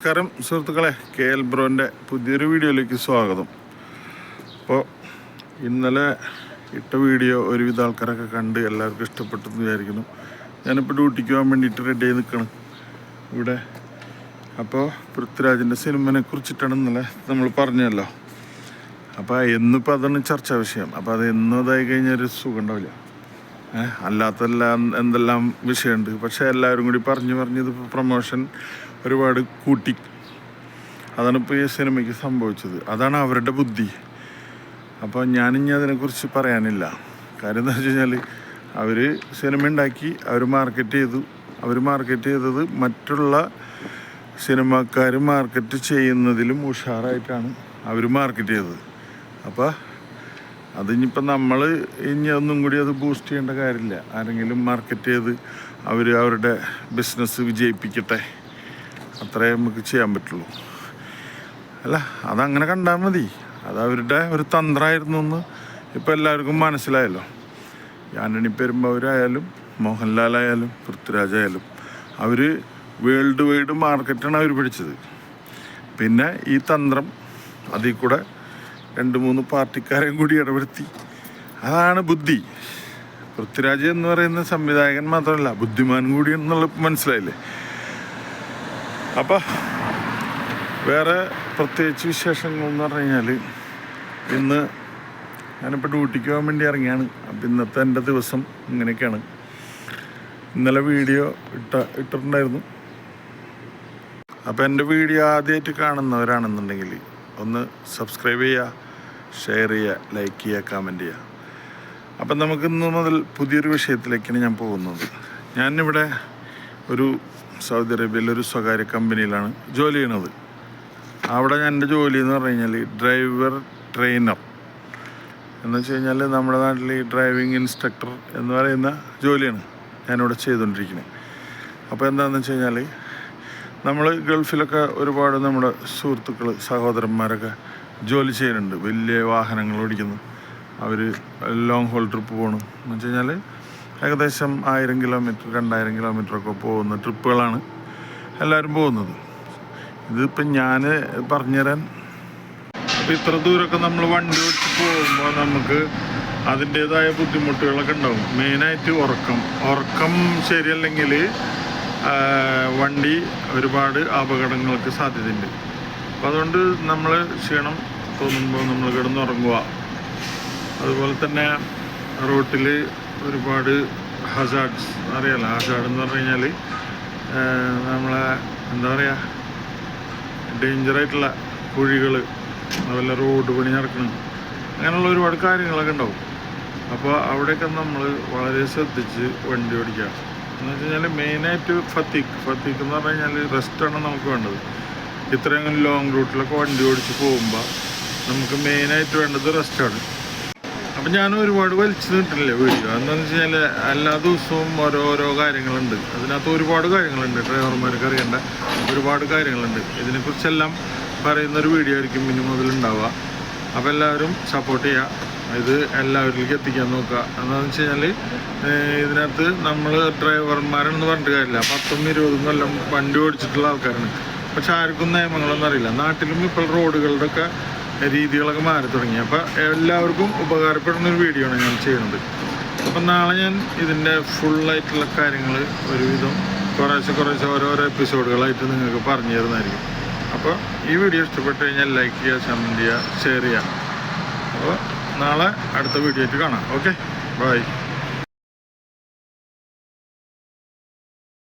നമസ്കാരം സുഹൃത്തുക്കളെ, KL ബ്രോൻ്റെ പുതിയൊരു വീഡിയോയിലേക്ക് സ്വാഗതം. അപ്പോൾ ഇന്നലെ ഇട്ട വീഡിയോ ഒരുവിധ ആൾക്കാരൊക്കെ കണ്ട് എല്ലാവർക്കും ഇഷ്ടപ്പെട്ടെന്ന് വിചാരിക്കുന്നു. ഞാനിപ്പോൾ ഡ്യൂട്ടിക്ക് പോകാൻ വേണ്ടിയിട്ട് റെഡി ആയി നിൽക്കണം ഇവിടെ. അപ്പോൾ പൃഥ്വിരാജിൻ്റെ സിനിമനെ കുറിച്ചിട്ടാണ് ഇന്നലെ നമ്മൾ പറഞ്ഞല്ലോ. അപ്പോൾ എന്നിപ്പോൾ അതാണ് ചർച്ചാ വിഷയം. അപ്പോൾ അത് എന്നും അതായി കഴിഞ്ഞാൽ ഒരു സുഖം ഉണ്ടാവില്ല. അല്ലാത്തെല്ലാം എന്തെല്ലാം വിഷയമുണ്ട്. പക്ഷേ എല്ലാവരും കൂടി പറഞ്ഞത് പ്രൊമോഷൻ ഒരുപാട് കൂട്ടി. അതാണ് ഇപ്പോൾ ഈ സിനിമയ്ക്ക് സംഭവിച്ചത്. അതാണ് അവരുടെ ബുദ്ധി. അപ്പോൾ ഞാനിനി അതിനെക്കുറിച്ച് പറയാനില്ല. കാര്യം എന്താ വെച്ച് കഴിഞ്ഞാൽ അവർ സിനിമ ഉണ്ടാക്കി, അവർ മാർക്കറ്റ് ചെയ്തത് മറ്റുള്ള സിനിമക്കാർ മാർക്കറ്റ് ചെയ്യുന്നതിലും ഉഷാറായിട്ടാണ് അവർ മാർക്കറ്റ് ചെയ്തത്. അപ്പോൾ അതിനിപ്പോൾ നമ്മൾ ഇനി ഒന്നും കൂടി അത് ബൂസ്റ്റ് ചെയ്യേണ്ട കാര്യമില്ല. ആരെങ്കിലും മാർക്കറ്റ് ചെയ്ത് അവരുടെ ബിസിനസ് വിജയിപ്പിക്കട്ടെ, അത്രേ നമുക്ക് ചെയ്യാൻ പറ്റുള്ളൂ. അല്ല, അതങ്ങനെ കണ്ടാൽ മതി. അത് അവരുടെ ഒരു തന്ത്രമായിരുന്നു എന്ന് ഇപ്പോൾ എല്ലാവർക്കും മനസ്സിലായല്ലോ. ആന്റണി പെരുമ്പാവൂരായാലും മോഹൻലാലായാലും പൃഥ്വിരാജായാലും അവർ വേൾഡ് വൈഡ് മാർക്കറ്റാണ് അവർ പിടിച്ചത്. പിന്നെ ഈ തന്ത്രം അതിൽ കൂടെ 2-3 പാർട്ടിക്കാരെയും കൂടി ഇടപെടുത്തി. അതാണ് ബുദ്ധി. പൃഥ്വിരാജ് എന്ന് പറയുന്ന സംവിധായകൻ മാത്രമല്ല, ബുദ്ധിമാൻ കൂടി എന്നുള്ള മനസ്സിലായില്ലേ. അപ്പം വേറെ പ്രത്യേകിച്ച് വിശേഷങ്ങളെന്ന് പറഞ്ഞു കഴിഞ്ഞാൽ, ഇന്ന് ഞാനിപ്പോൾ ഡ്യൂട്ടിക്ക് പോകാൻ വേണ്ടി ഇറങ്ങിയാണ്. അപ്പം ഇന്നത്തെ എൻ്റെ ദിവസം ഇങ്ങനെയൊക്കെയാണ്. ഇന്നലെ വീഡിയോ ഇട്ടിട്ടുണ്ടായിരുന്നു. അപ്പോൾ എൻ്റെ വീഡിയോ ആദ്യമായിട്ട് കാണുന്നവരാണെന്നുണ്ടെങ്കിൽ ഒന്ന് സബ്സ്ക്രൈബ് ചെയ്യുക, ഷെയർ ചെയ്യുക, ലൈക്ക് ചെയ്യുക, കമൻറ്റ് ചെയ്യുക. അപ്പം നമുക്ക് ഇന്ന് മുതൽ പുതിയൊരു വിഷയത്തിലേക്കാണ് ഞാൻ പോകുന്നത്. ഞാനിവിടെ ഒരു സൗദി അറേബ്യയിലൊരു സ്വകാര്യ കമ്പനിയിലാണ് ജോലി ചെയ്യണത്. അവിടെ എൻ്റെ ജോലി എന്ന് പറഞ്ഞു കഴിഞ്ഞാൽ ഡ്രൈവർ ട്രെയിനർ എന്ന് വെച്ച് കഴിഞ്ഞാൽ നമ്മുടെ നാട്ടിൽ ഈ ഡ്രൈവിംഗ് ഇൻസ്ട്രക്ടർ എന്ന് പറയുന്ന ജോലിയാണ് ഞാനിവിടെ ചെയ്തുകൊണ്ടിരിക്കുന്നത്. അപ്പോൾ എന്താണെന്ന് വെച്ച് കഴിഞ്ഞാൽ, നമ്മൾ ഗൾഫിലൊക്കെ ഒരുപാട് നമ്മുടെ സുഹൃത്തുക്കൾ സഹോദരന്മാരൊക്കെ ജോലി ചെയ്യുന്നുണ്ട്. വലിയ വാഹനങ്ങൾ ഓടിക്കുന്നു. അവർ ലോങ് ഹോൾ ട്രിപ്പ് പോകണം എന്ന് വെച്ച് കഴിഞ്ഞാൽ ഏകദേശം 1000 കിലോമീറ്റർ 2000 കിലോമീറ്ററൊക്കെ പോകുന്ന ട്രിപ്പുകളാണ് എല്ലാവരും പോകുന്നത്. ഇതിപ്പം ഞാൻ പറഞ്ഞുതരാൻ, അപ്പോൾ ഇത്ര ദൂരമൊക്കെ നമ്മൾ വണ്ടി ഓടിച്ച് പോകുമ്പോൾ നമുക്ക് അതിൻ്റേതായ ബുദ്ധിമുട്ടുകളൊക്കെ ഉണ്ടാവും. മെയിനായിട്ട് ഉറക്കം ശരിയല്ലെങ്കിൽ വണ്ടി ഒരുപാട് അപകടങ്ങൾക്ക് സാധ്യതയുണ്ട്. അപ്പം അതുകൊണ്ട് നമ്മൾ ക്ഷീണം തോന്നുമ്പോൾ നമ്മൾ കിടന്നുറങ്ങുക. അതുപോലെ തന്നെ റോട്ടിൽ ഒരുപാട് ഹസാർഡ്സ് അറിയാലോ. ഹസാർഡ് എന്ന് പറഞ്ഞു കഴിഞ്ഞാൽ നമ്മളെ എന്താ പറയുക, ഡേഞ്ചറായിട്ടുള്ള കുഴികൾ, അതുപോലെ റോഡ് പണി നടക്കണം, അങ്ങനെയുള്ള ഒരുപാട് കാര്യങ്ങളൊക്കെ ഉണ്ടാവും. അപ്പോൾ അവിടെയൊക്കെ നമ്മൾ വളരെ ശ്രദ്ധിച്ച് വണ്ടി ഓടിക്കുക. എന്ന് വെച്ച് കഴിഞ്ഞാൽ മെയിനായിട്ട് ഫത്തീക്ക് എന്ന് പറഞ്ഞു കഴിഞ്ഞാൽ റെസ്റ്റാണ് നമുക്ക് വേണ്ടത്. ഇത്രയും ലോങ് റൂട്ടിലൊക്കെ വണ്ടി ഓടിച്ച് പോകുമ്പോൾ നമുക്ക് മെയിനായിട്ട് വേണ്ടത് റെസ്റ്റാണ്. അപ്പം ഞാൻ ഒരുപാട് വലിച്ചു നിന്നിട്ടില്ല വീഡിയോ. എന്താണെന്ന് വെച്ച് കഴിഞ്ഞാൽ എല്ലാ ദിവസവും ഓരോരോ കാര്യങ്ങളുണ്ട്. അതിനകത്ത് ഒരുപാട് കാര്യങ്ങളുണ്ട്. ഡ്രൈവർമാർക്ക് അറിയേണ്ട ഒരുപാട് കാര്യങ്ങളുണ്ട്. ഇതിനെക്കുറിച്ചെല്ലാം പറയുന്നൊരു വീഡിയോ ആയിരിക്കും ഇനി മുതലുണ്ടാവുക. അപ്പോൾ എല്ലാവരും സപ്പോർട്ട് ചെയ്യുക. ഇത് എല്ലാവരിലേക്ക് എത്തിക്കാൻ നോക്കുക. എന്താണെന്ന് വെച്ച് കഴിഞ്ഞാൽ ഇതിനകത്ത് നമ്മൾ ഡ്രൈവർമാരെന്ന് പറഞ്ഞിട്ട് കാര്യമില്ല. 10-20 കൊല്ലം വണ്ടി ഓടിച്ചിട്ടുള്ള ആൾക്കാരാണ്. പക്ഷെ ആർക്കും നിയമങ്ങളൊന്നും അറിയില്ല. നാട്ടിലും ഇപ്പോൾ റോഡുകളുടെ ഒക്കെ രീതികളൊക്കെ മാറി തുടങ്ങി. അപ്പോൾ എല്ലാവർക്കും ഉപകാരപ്പെടുന്നൊരു വീഡിയോ ആണ് ഞാൻ ചെയ്യുന്നത്. അപ്പം നാളെ ഞാൻ ഇതിൻ്റെ ഫുള്ളായിട്ടുള്ള കാര്യങ്ങൾ ഒരുവിധം കുറേശ്ശെ ഓരോരോ എപ്പിസോഡുകളായിട്ട് നിങ്ങൾക്ക് പറഞ്ഞു തരുന്നതായിരിക്കും. അപ്പോൾ ഈ വീഡിയോ ഇഷ്ടപ്പെട്ട് കഴിഞ്ഞാൽ ലൈക്ക് ചെയ്യുക, കമൻറ്റ് ചെയ്യുക, ഷെയർ ചെയ്യുക. അപ്പോൾ നാളെ അടുത്ത വീഡിയോ ആയിട്ട് കാണാം. Okay, by.